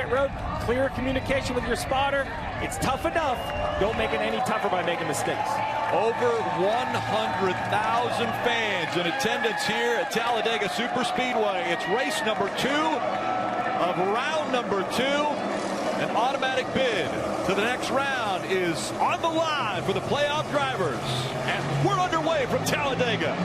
Road, clear communication with your spotter. It's tough enough. Don't make it any tougher by making mistakes. Over 100,000 fans in attendance here at Talladega Superspeedway. It's race number 2 of round number 2. An automatic bid to the next round is on the line for the playoff drivers. And we're underway from Talladega.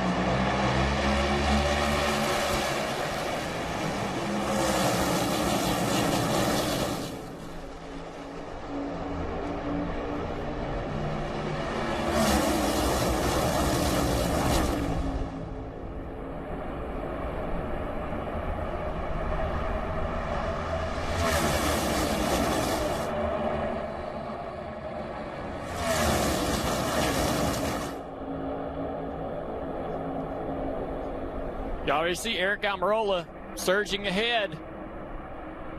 You already see Eric Almirola surging ahead,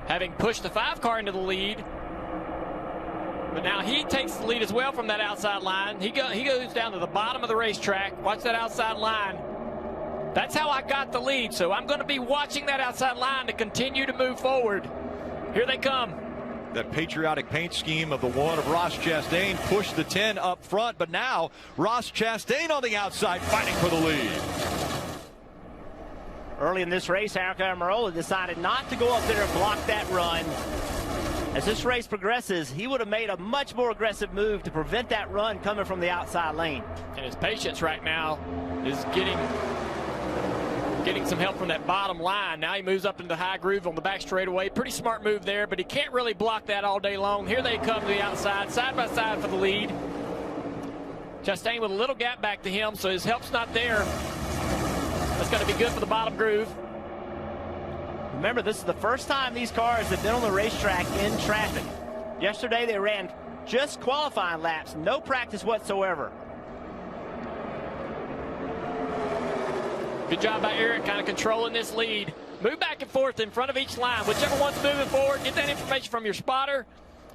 having pushed the 5 car into the lead. But now he takes the lead as well from that outside line. He goes down to the bottom of the racetrack. Watch that outside line. That's how I got the lead. So I'm going to be watching that outside line to continue to move forward. Here they come. That patriotic paint scheme of the 1 of Ross Chastain pushed the 10 up front. But now Ross Chastain on the outside fighting for the lead. Early in this race, Eric Almirola decided not to go up there and block that run. As this race progresses, he would have made a much more aggressive move to prevent that run coming from the outside lane. And his patience right now is getting some help from that bottom line. Now he moves up into the high groove on the back straightaway. Pretty smart move there, but he can't really block that all day long. Here they come to the outside, side by side for the lead. Chastain with a little gap back to him, so his help's not there. That's going to be good for the bottom groove. Remember, this is the first time these cars have been on the racetrack in traffic. Yesterday, they ran just qualifying laps, no practice whatsoever. Good job by Eric, kind of controlling this lead. Move back and forth in front of each line. Whichever one's moving forward, get that information from your spotter,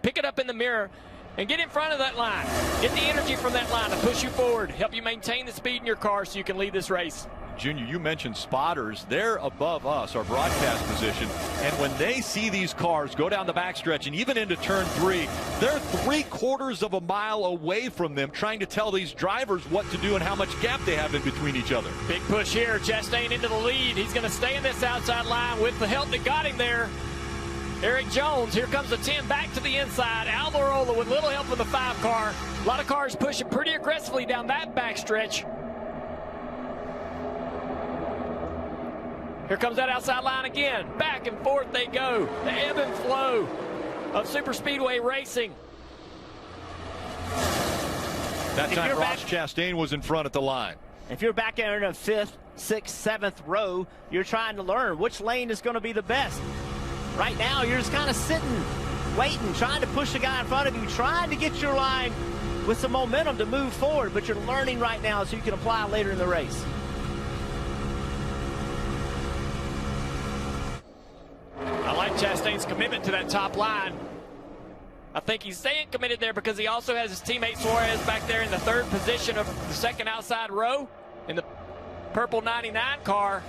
pick it up in the mirror, and get in front of that line. Get the energy from that line to push you forward, help you maintain the speed in your car so you can lead this race. Junior, you mentioned spotters. They're above us, our broadcast position. And when they see these cars go down the backstretch and even into turn 3, they're 3/4 of a mile away from them, trying to tell these drivers what to do and how much gap they have in between each other. Big push here. Chastain into the lead. He's going to stay in this outside line with the help that got him there. Eric Jones, here comes the 10 back to the inside. Almirola with little help from the 5 car. A lot of cars pushing pretty aggressively down that backstretch. Here comes that outside line again. Back and forth they go. The ebb and flow of superspeedway racing. That time Ross Chastain was in front at the line. If you're back there in the 5th, 6th, 7th row, you're trying to learn which lane is going to be the best. Right now, you're just kind of sitting, waiting, trying to push the guy in front of you, trying to get your line with some momentum to move forward, but you're learning right now so you can apply later in the race. I like Chastain's commitment to that top line. I think he's staying committed there because he also has his teammate Suarez back there in the 3rd position of the 2nd outside row in the purple 99 car.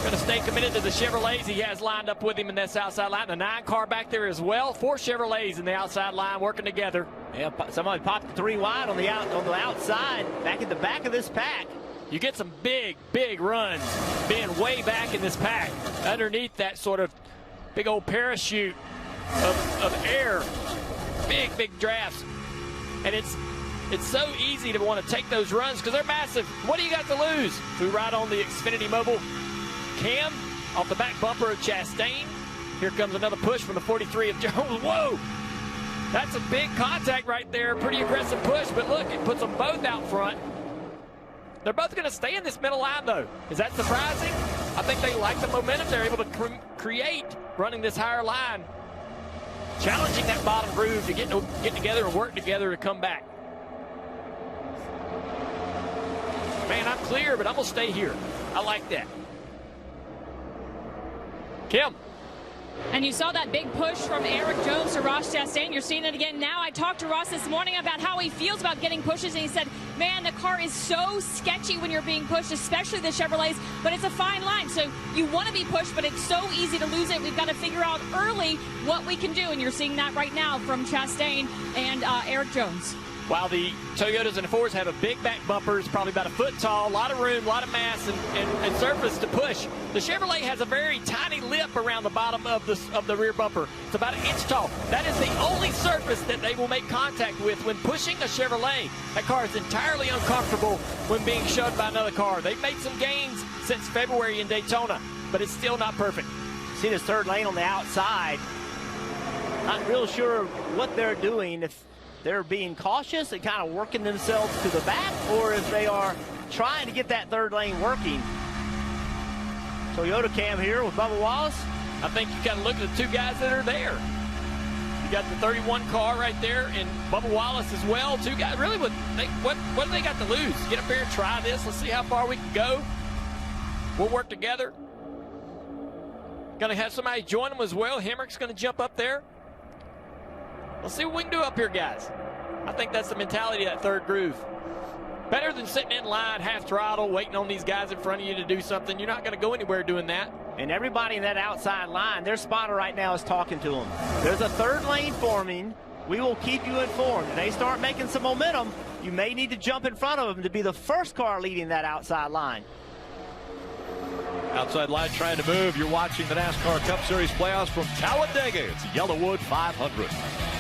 Going to stay committed to the Chevrolets he has lined up with him in this outside line. The 9 car back there as well. 4 Chevrolets in the outside line working together. Yeah, somebody popped the 3 wide on the outside, back at the back of this pack. You get some big runs being way back in this pack. Underneath that sort of big old parachute of air. Big drafts. And it's so easy to want to take those runs because they're massive. What do you got to lose? Flew right on the Xfinity Mobile cam off the back bumper of Chastain. Here comes another push from the 43 of Jones. Whoa! That's a big contact right there. Pretty aggressive push, but look, it puts them both out front. They're both going to stay in this middle line, though. Is that surprising? I think they like the momentum they're able to create running this higher line. Challenging that bottom groove to get together and work together to come back. Man, I'm clear, but I'm going to stay here. I like that. Kim. And you saw that big push from Eric Jones to Ross Chastain. You're seeing it again now. I talked to Ross this morning about how he feels about getting pushes, and he said, man, the car is so sketchy when you're being pushed, especially the Chevrolets, but it's a fine line. So you want to be pushed, but it's so easy to lose it. We've got to figure out early what we can do, and you're seeing that right now from Chastain and Eric Jones. While the Toyotas and the Fords have a big back bumpers, probably about a foot tall, a lot of room, a lot of mass and surface to push. The Chevrolet has a very tiny lip around the bottom of the rear bumper. It's about 1 inch tall. That is the only surface that they will make contact with when pushing a Chevrolet. That car is entirely uncomfortable when being shoved by another car. They've made some gains since February in Daytona, but it's still not perfect. See this third lane on the outside. Not real sure what they're doing, if they're being cautious and kind of working themselves to the back, or if they are trying to get that third lane working. Toyota cam here with Bubba Wallace. I think you got to look at the two guys that are there. You got the 31 car right there and Bubba Wallace as well. Two guys, really, what do they got to lose? Get up here and try this. Let's see how far we can go. We'll work together. Going to have somebody join them as well. Hemrick's going to jump up there. Let's see what we can do up here, guys. I think that's the mentality of that third groove. Better than sitting in line, half throttle, waiting on these guys in front of you to do something. You're not going to go anywhere doing that. And everybody in that outside line, their spotter right now is talking to them. There's a third lane forming. We will keep you informed. If they start making some momentum, you may need to jump in front of them to be the first car leading that outside line. Outside line trying to move. You're watching the NASCAR Cup Series playoffs from Talladega. It's YellaWood 500.